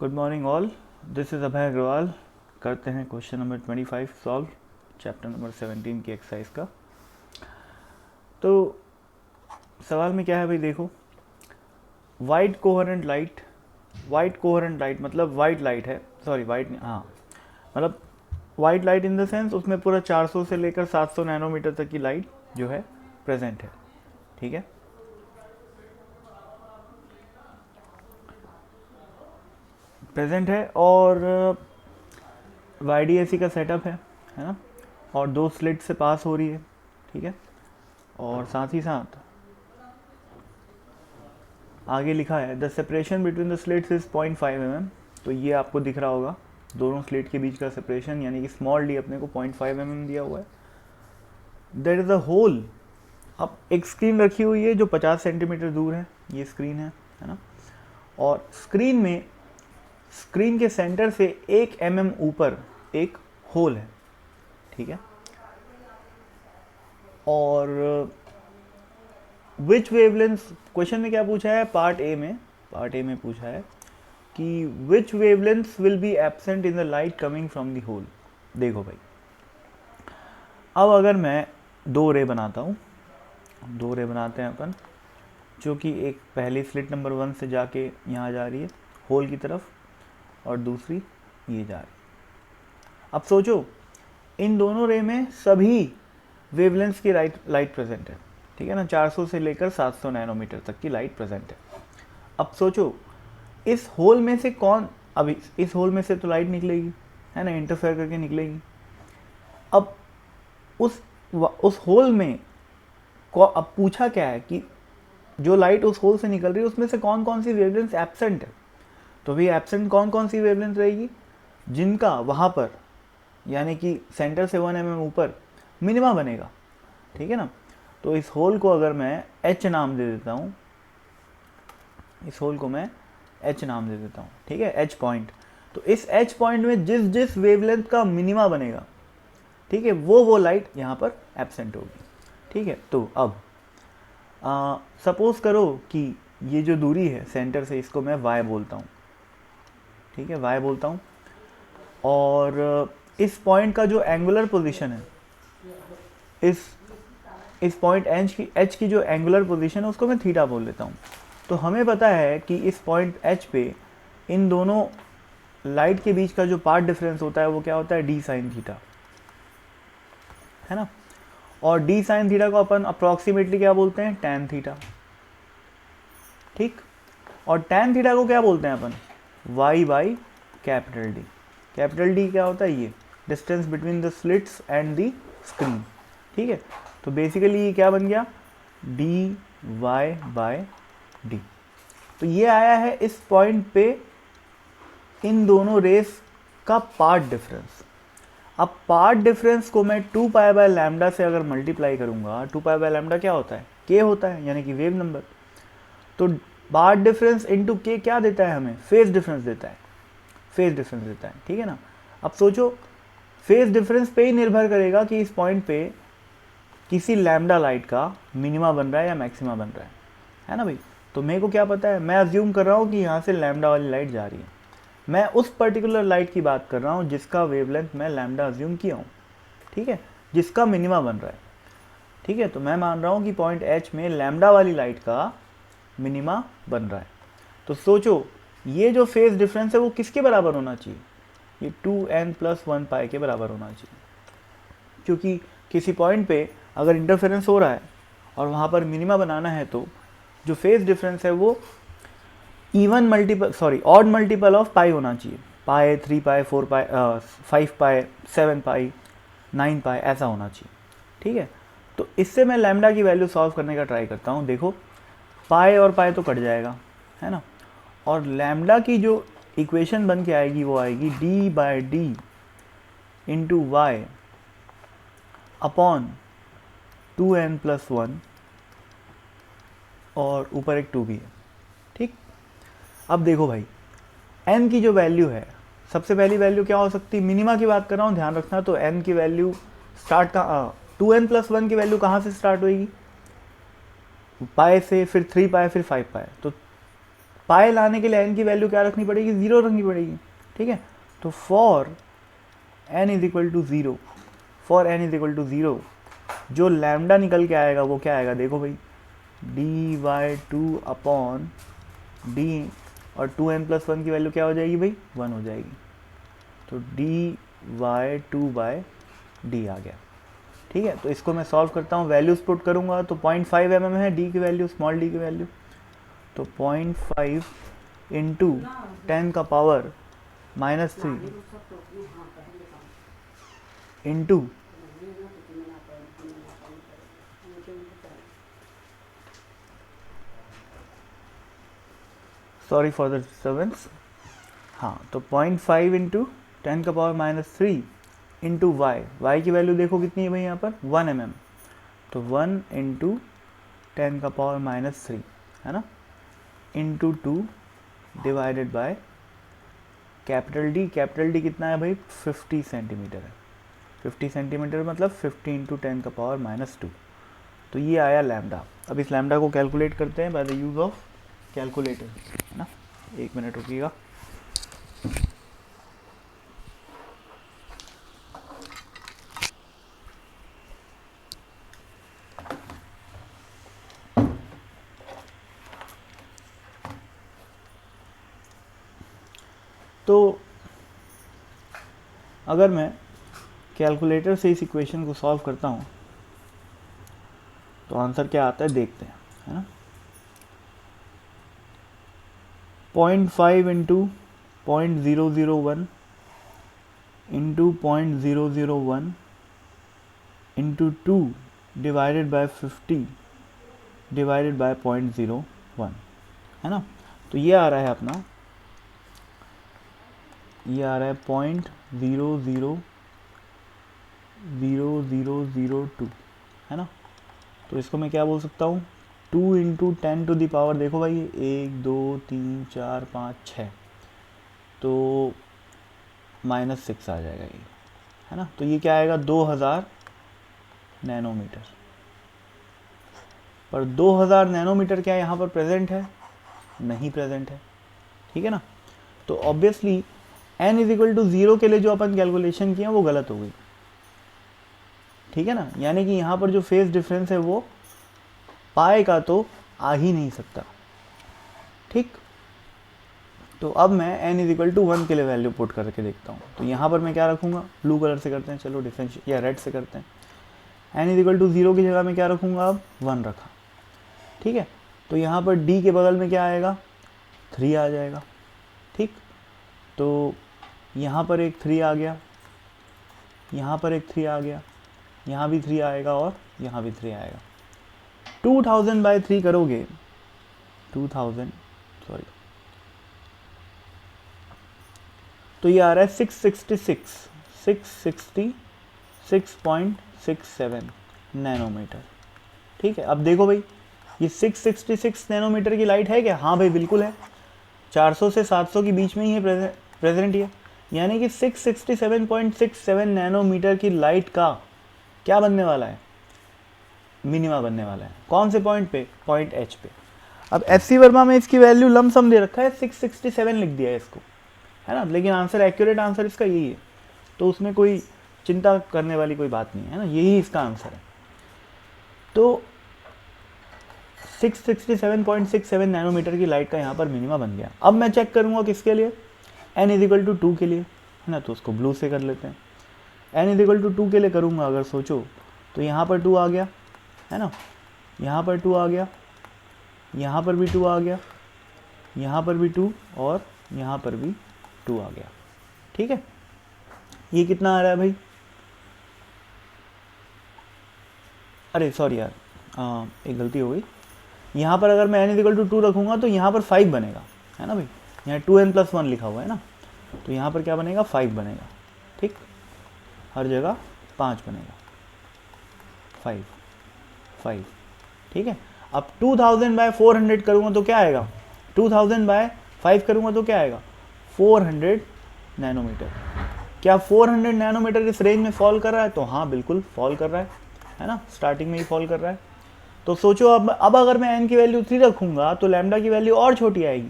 Good morning all, this is Abhay Agarwal. करते हैं question number 25 solve, chapter number 17 की exercise का। तो सवाल में क्या है भाई, देखो, वाइट कोहेरेंट लाइट मतलब वाइट लाइट है, सॉरी वाइट नहीं, हाँ मतलब white light in the sense उसमें पूरा 400 से लेकर 700 नैनोमीटर तक की लाइट जो है प्रेजेंट है। ठीक है, प्रेजेंट है और YDAC का सेटअप है ना, और दो स्लिट से पास हो रही है। ठीक है, और साथ ही साथ आगे लिखा है the separation between the slits is 0.5 mm। तो ये आपको दिख रहा होगा, दोनों स्लिट के बीच का सेपरेशन यानी कि स्मॉल डी अपने को 0.5 mm दिया हुआ है। There is a hole. अब एक स्क्रीन रखी हुई है जो 50 सेंटीमीटर दूर है, ये स्क्रीन है ना, और स्क्रीन में स्क्रीन के सेंटर से 1 mm ऊपर एक होल है। ठीक है, और विच वेवलेंथ, क्वेश्चन में क्या पूछा है, पार्ट ए में पूछा है कि which wavelength will be absent in the light coming from the hole. देखो भाई, अब अगर मैं दो रे बनाता हूँ, दो रे बनाते हैं अपन, जो कि एक पहली स्लिट नंबर 1 से जाके यहाँ जा रही है होल की तरफ, और दूसरी ये जा रही है। अब सोचो, इन दोनों रे में सभी वेवलेंथ की लाइट प्रेजेंट है। ठीक है ना, 400 से लेकर 700 नैनोमीटर तक की लाइट प्रेजेंट है। अब सोचो, इस होल में से कौन, अभी इस होल में से तो लाइट निकलेगी, है ना, इंटरफेयर करके निकलेगी। अब उस होल में अब पूछा क्या है कि जो लाइट उस होल से निकल रही है उसमें से कौन कौन सी वेवलेंथ एब्सेंट है। तो भाई एब्सेंट कौन कौन सी वेवलेंथ रहेगी, जिनका वहाँ पर यानी कि सेंटर से 1 mm ऊपर मिनिमा बनेगा। ठीक है ना, तो इस होल को अगर मैं H नाम दे देता हूँ, इस होल को मैं H नाम दे देता हूँ। ठीक है, H पॉइंट। तो इस H पॉइंट में जिस जिस वेवलेंथ का मिनिमा बनेगा, ठीक है, वो लाइट यहाँ पर एब्सेंट होगी। ठीक है, तो अब सपोज करो कि ये जो दूरी है सेंटर से, इसको मैं Y बोलता हूँ। ठीक है, Y बोलता हूँ, और इस पॉइंट का जो एंगुलर पोजीशन है, इस पॉइंट H की जो एंगुलर पोजीशन है उसको मैं थीटा बोल लेता हूँ। तो हमें पता है कि इस पॉइंट H पे इन दोनों लाइट के बीच का जो पाथ डिफरेंस होता है वो क्या होता है, d साइन थीटा, है ना। और d साइन थीटा को अपन अप्रॉक्सीमेटली क्या बोलते हैं, tan थीटा। ठीक, और tan थीटा को क्या बोलते हैं अपन, y by capital D। Capital D क्या होता है, ये distance between the slits and the screen. ठीक है, तो बेसिकली ये क्या बन गया, dy बाय d। तो ये आया है इस पॉइंट पे इन दोनों रेस का पार्ट डिफरेंस। अब पार्ट डिफरेंस को मैं 2 पाई बाय लैम्डा से अगर मल्टीप्लाई करूंगा, 2 पाई बाय लैम्डा क्या होता है, k होता है, यानी कि वेव नंबर। तो पार्ट डिफरेंस इंटू k क्या देता है हमें, फेज डिफरेंस देता है, फेज डिफरेंस देता है। ठीक है ना, अब सोचो, फेज डिफरेंस पे ही निर्भर करेगा कि इस पॉइंट पे किसी लैम्डा लाइट का मिनिमा बन रहा है या मैक्सिमा बन रहा है ना भाई। तो मेरे को क्या पता है, मैं अज्यूम कर रहा हूँ कि यहाँ से लैम्डा वाली लाइट जा रही है। मैं उस पर्टिकुलर लाइट की बात कर रहा हूँ जिसका वेवलेंथ मैं लैम्डा अज्यूम किया हूँ। ठीक है, जिसका मिनिमा बन रहा है। ठीक है, तो मैं मान रहा हूँ कि पॉइंट H में लैम्डा वाली लाइट का मिनिमा बन रहा है। तो सोचो, ये जो फेज डिफरेंस है वो किसके बराबर होना चाहिए, ये 2n+1 पाई के बराबर होना चाहिए। क्योंकि किसी पॉइंट पे अगर इंटरफेरेंस हो रहा है और वहाँ पर मिनिमा बनाना है, तो जो फेज डिफरेंस है वो ऑड मल्टीपल ऑफ पाई होना चाहिए। पाई, 3 पाई, 4 पाई, 5 पाई, 7 पाई, 9 पाई, ऐसा होना चाहिए। ठीक है, तो इससे मैं लैम्डा की वैल्यू सॉल्व करने का ट्राई करता हूँ। देखो, पाई और पाई तो कट जाएगा, है ना, और लैम्डा की जो इक्वेशन बन के आएगी वो आएगी d/d into Y upon 2n+1, और ऊपर एक 2 भी है। ठीक, अब देखो भाई, n की जो वैल्यू है, सबसे पहली वैल्यू क्या हो सकती है, मिनिमा की बात कर रहा हूँ, ध्यान रखना। तो n की वैल्यू स्टार्ट का 2n+1 की वैल्यू कहाँ से स्टार्ट होएगी, पाई से, फिर 3 पाई, फिर 5 पाई। तो पाए लाने के लिए एन की वैल्यू क्या रखनी पड़ेगी, 0 रखनी पड़ेगी, ठीक है। तो for n is equal to 0, for n is equal to 0 जो लैम्डा निकल के आएगा वो क्या आएगा, देखो भाई, dy2 अपॉन डी, और 2n+1 की वैल्यू क्या हो जाएगी भाई, 1 हो जाएगी। तो dy2/d आ गया, ठीक है। तो इसको मैं सॉल्व करता हूँ, वैल्यूज पुट करूँगा तो 0.5 mm है डी की वैल्यू, स्मॉल डी की वैल्यू। तो 0.5 into 10⁻³ into sorry for the disturbance, हाँ, तो 0.5 इंटू 10⁻³ इंटू y की वैल्यू देखो कितनी है भाई यहाँ पर, 1 mm, तो 1 इंटू 10⁻³ है ना, into 2 divided by capital D कितना है भाई, 50 सेंटीमीटर है। 50 सेंटीमीटर मतलब 50 इंटू 10⁻²। तो ये आया लैम्डा। अब इस लैम्डा को कैलकुलेट करते हैं by the use of calculator, है ना। 1 मिनट रुकिएगा। तो अगर मैं कैलकुलेटर से इस इक्वेशन को सॉल्व करता हूँ तो आंसर क्या आता है देखते हैं, है ना। 0.5 into 0.001 into 0.001 into 2 divided by 50 divided by 0.01, है ना। तो ये आ रहा है अपना, ये आ रहा है 0.00002, है ना। तो इसको मैं क्या बोल सकता हूँ, 2 इंटू 10 टू दी पावर, देखो भाई 1 2 3 4 5 6, तो -6 आ जाएगा ये, है ना। तो ये क्या आएगा, 2000 नैनोमीटर। पर 2000 नैनोमीटर क्या यहाँ पर प्रेजेंट है, नहीं प्रेजेंट है, ठीक है ना। तो obviously n is equal to 0 के लिए जो अपन कैलकुलेशन किया वो गलत हो गई, ठीक है ना। यानी कि यहाँ पर जो फेज डिफरेंस है वो पाए का तो आ ही नहीं सकता, ठीक। तो अब मैं n इज इक्वल टू 1 के लिए वैल्यू पुट करके देखता हूँ। तो यहाँ पर मैं क्या रखूँगा, ब्लू कलर से करते हैं, चलो डिफरेंशिएट, या रेड से करते हैं। n इज इक्वल टू 0 की जगह में क्या रखूँगा, अब 1 रखा, ठीक है। तो यहाँ पर d के बगल में क्या आएगा, 3 आ जाएगा, ठीक। तो यहाँ पर एक 3 आ गया, यहाँ पर एक 3 आ गया, यहाँ भी 3 आएगा और यहाँ भी 3 आएगा। 2000/3 करोगे, 2000 सॉरी, तो ये आ रहा है 666.67 नैनोमीटर, ठीक है। अब देखो भाई, ये 666 नैनोमीटर की लाइट है क्या, हाँ भाई बिल्कुल है, 400 से 700 के बीच में ही है प्रेजेंट ये, यानी कि 667.67 नैनोमीटर की लाइट का क्या बनने वाला है, मिनिमा बनने वाला है। कौन से पॉइंट पे, पॉइंट एच पे। अब एचसी वर्मा में इसकी वैल्यू लमसम दे रखा है, 667 लिख दिया है इसको, है ना। लेकिन आंसर, एक्यूरेट आंसर इसका यही है, तो उसमें कोई चिंता करने वाली कोई बात नहीं है ना, यही इसका आंसर है। तो 667.67 नैनोमीटर की लाइट का यहाँ पर मिनिमा बन गया। अब मैं चेक करूँगा किसके लिए, n इज इक्वल टू 2 के लिए, है ना। तो उसको ब्लू से कर लेते हैं। n इज इक्वल टू 2 के लिए करूँगा अगर सोचो, तो यहाँ पर 2 आ गया, है ना, यहाँ पर 2 आ गया, यहाँ पर भी 2 आ गया, यहाँ पर भी 2 और यहाँ पर भी 2 आ गया, ठीक है। ये कितना आ रहा है भाई, अरे सॉरी यार, एक गलती हो गई। यहाँ पर अगर मैं n इज इक्वल टू 2 रखूँगा तो यहाँ पर 5 बनेगा, है ना भाई, यहाँ 2n+1 लिखा हुआ है ना, तो यहाँ पर क्या बनेगा, 5 बनेगा, ठीक। हर जगह 5 बनेगा, 5, ठीक है। अब 2000/400 करूँगा तो क्या आएगा, 2000/5 करूँगा तो क्या आएगा, 400 नैनोमीटर। क्या 400 नैनोमीटर इस रेंज में फॉल कर रहा है, तो हाँ बिल्कुल फॉल कर रहा है ना, स्टार्टिंग में ही फॉल कर रहा है। तो सोचो अब अगर मैं n की वैल्यू 3 रखूँगा तो लैम्डा की वैल्यू और छोटी आएगी,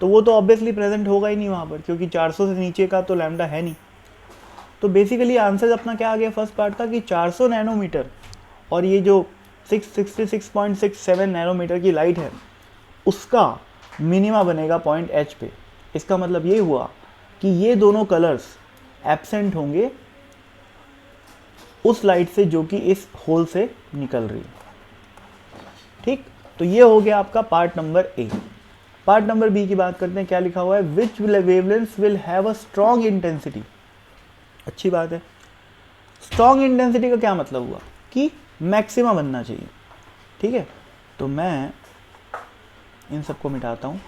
तो वो तो ऑब्वियसली प्रेजेंट होगा ही नहीं वहाँ पर, क्योंकि 400 से नीचे का तो लैम्डा है नहीं। तो बेसिकली आंसर अपना क्या आ गया फर्स्ट पार्ट का कि 400 नैनोमीटर और ये जो 666.67 नैनोमीटर की लाइट है उसका मिनिमा बनेगा पॉइंट एच पे। इसका मतलब ये हुआ कि ये दोनों कलर्स एब्सेंट होंगे उस लाइट से जो कि इस होल से निकल रही है। ठीक, तो ये हो गया आपका part number A. Part number B की बात करते हैं, क्या लिखा हुआ है, which wavelengths will have a strong intensity. अच्छी बात है। स्ट्रॉन्ग इंटेंसिटी का क्या मतलब हुआ कि मैक्सिमा बनना चाहिए। ठीक है, तो मैं इन सबको मिटाता हूं,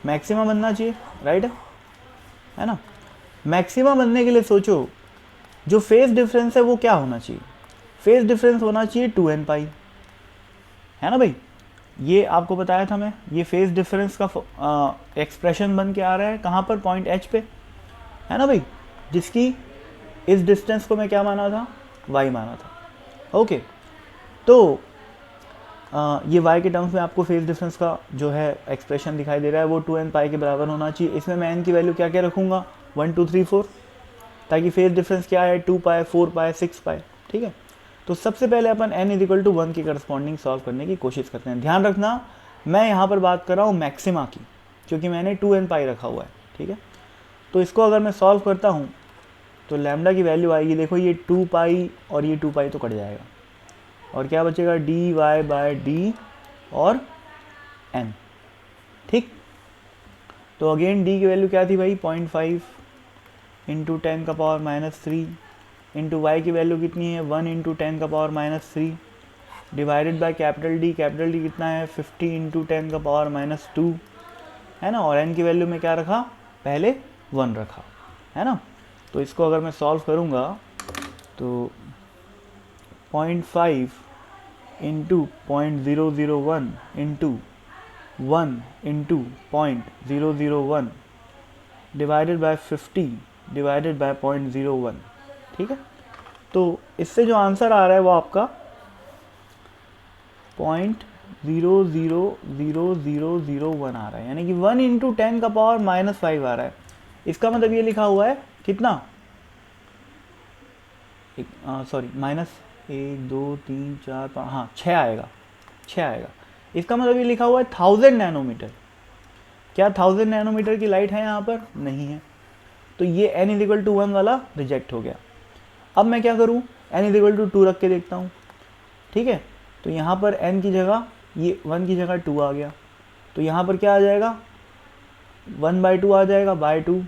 मैक्सिमा बनना चाहिए, राइट है ना। मैक्सिमा बनने के लिए सोचो जो फेज डिफरेंस है वो क्या होना चाहिए, फेज डिफरेंस होना चाहिए 2n पाई, है ना भाई। ये आपको बताया था मैं, ये फेज डिफरेंस का एक्सप्रेशन बन के आ रहा है कहाँ पर, पॉइंट एच पे, है ना भाई, जिसकी इस डिस्टेंस को मैं क्या माना था, y माना था। ओके, तो ये y के टर्म्स में आपको फेज डिफरेंस का जो है एक्सप्रेशन दिखाई दे रहा है वो 2n पाई के बराबर होना चाहिए। इसमें मैं n की वैल्यू क्या क्या रखूँगा, 1 2 3 4, ताकि फेज डिफरेंस क्या है 2 पाई 4 पाई 6 पाई। ठीक है, तो सबसे पहले अपन n=1 की करस्पॉन्डिंग सॉल्व करने की कोशिश करते हैं। ध्यान रखना मैं यहाँ पर बात कर रहा हूँ मैक्सिमा की, क्योंकि मैंने 2n पाई रखा हुआ है। ठीक है, तो इसको अगर मैं सॉल्व करता हूँ तो लैम्डा की वैल्यू आएगी, देखो ये 2 पाई और ये 2 पाई तो कट जाएगा और क्या बचेगा, dy बाय डी और n। ठीक, तो अगेन d की वैल्यू क्या थी भाई, 0.5 इंटू 10 का पावर -3 इंटू वाई की वैल्यू कितनी है, 1 इंटू 10 का power -3 divided by capital D कितना है 50 इंटू 10 का पावर -2, है ना। और n की वैल्यू में क्या रखा, पहले 1 रखा, है ना। तो इसको अगर मैं सॉल्व करूँगा तो 0.5 into 0.001 into 1 into 0.001 divided by 50 divided by 0.01। ठीक है, तो इससे जो आंसर आ रहा है वो आपका 0.00001 आ रहा है, यानी कि 1 इंटू 10 का पावर -5 आ रहा है। इसका मतलब ये लिखा हुआ है कितना, सॉरी -1 2 3 4 5, हाँ 6 आएगा, 6 आएगा। इसका मतलब ये लिखा हुआ है 1000 नैनोमीटर। क्या 1000 नैनोमीटर की लाइट है यहाँ पर, नहीं है, तो ये n=1 वाला रिजेक्ट हो गया। अब मैं क्या करूँ, n=2 रख के देखता हूँ। ठीक है, तो यहाँ पर n की जगह ये 1 की जगह 2 आ गया, तो यहाँ पर क्या आ जाएगा, 1/2 आ जाएगा, बाय टू,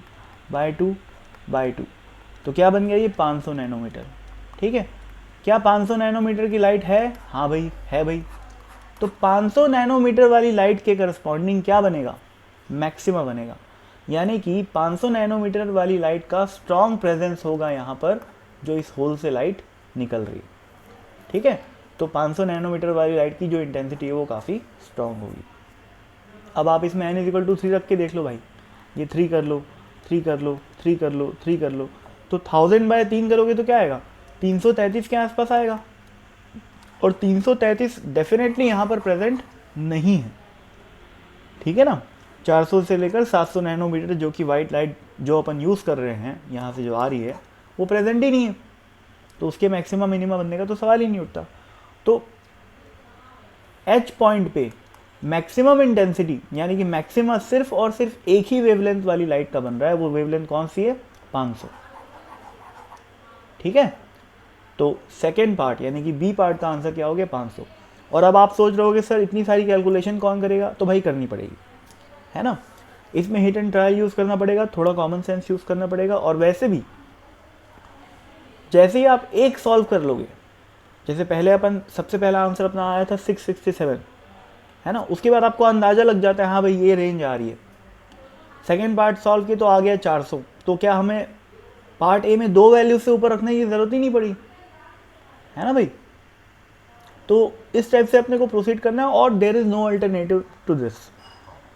तो क्या बन गया ये 500 नैनोमीटर। ठीक है, क्या 500 नैनोमीटर की लाइट है, हाँ भाई है भाई। तो 500 नैनोमीटर वाली लाइट के करस्पॉन्डिंग क्या बनेगा, मैक्सिमा बनेगा, यानी कि 500 नैनोमीटर वाली लाइट का स्ट्रॉन्ग प्रेजेंस होगा यहाँ पर जो इस होल से लाइट निकल रही है। ठीक है, तो 500 नैनोमीटर वाली लाइट की जो इंटेंसिटी है वो काफ़ी स्ट्रॉन्ग होगी। अब आप इसमें n=3 रख के देख लो भाई, ये 3 कर लो, 3 कर लो, 3 कर लो, 3 कर लो, तो 1000/3 करोगे तो क्या आएगा, 333 के आसपास आएगा। और 333 डेफिनेटली यहाँ पर प्रेजेंट नहीं है। ठीक है ना, 400 से लेकर 700 नैनोमीटर जो कि वाइट लाइट जो अपन यूज़ कर रहे हैं यहाँ से जो आ रही है वो प्रेजेंट ही नहीं है, तो उसके मैक्सिमम मिनिमम बनने का तो सवाल ही नहीं उठता। तो एच पॉइंट पे मैक्सिमम इंटेंसिटी यानी कि मैक्सिमा सिर्फ और सिर्फ एक ही वेवलेंथ वाली लाइट का बन रहा है, वो वेवलेंथ कौन सी है, 500। ठीक है, तो सेकेंड पार्ट यानी कि बी पार्ट का आंसर क्या हो गया, 500। और अब आप सोच रहे होगे सर इतनी सारी कैलकुलेशन कौन करेगा, तो भाई करनी पड़ेगी, है ना। इसमें हिट एंड ट्रायल यूज़ करना पड़ेगा, थोड़ा कॉमन सेंस यूज़ करना पड़ेगा। और वैसे भी जैसे ही आप एक सॉल्व कर लोगे, जैसे पहले अपन सबसे पहला आंसर अपना आया था 667, है ना, उसके बाद आपको अंदाज़ा लग जाता है हाँ भाई ये रेंज आ रही है। सेकेंड पार्ट सॉल्व किया तो आ गया 400, तो क्या हमें पार्ट ए में 2 वैल्यू से ऊपर रखने की ज़रूरत ही नहीं पड़ी, है ना भाई। तो इस टाइप से अपने को प्रोसीड करना है और there is no alternative to this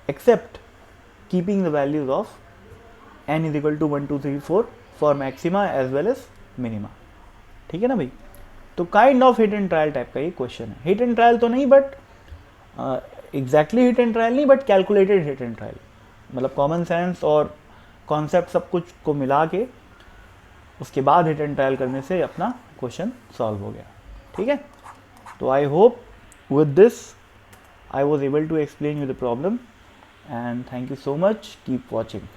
except keeping the values of n=1 2 3 4 for maxima as well as minima. ठीक है ना भाई, तो kind of hit and trial type का ये क्वेश्चन है। हिट एंड ट्रायल तो नहीं but exactly hit and trial नहीं, but calculated hit and trial, मतलब कॉमन सेंस और कॉन्सेप्ट सब कुछ को मिला के उसके बाद हिट एंड ट्रायल करने से अपना क्वेश्चन सॉल्व हो गया। ठीक है, तो I hope with this I was able to explain you the problem, and thank you so much. Keep watching.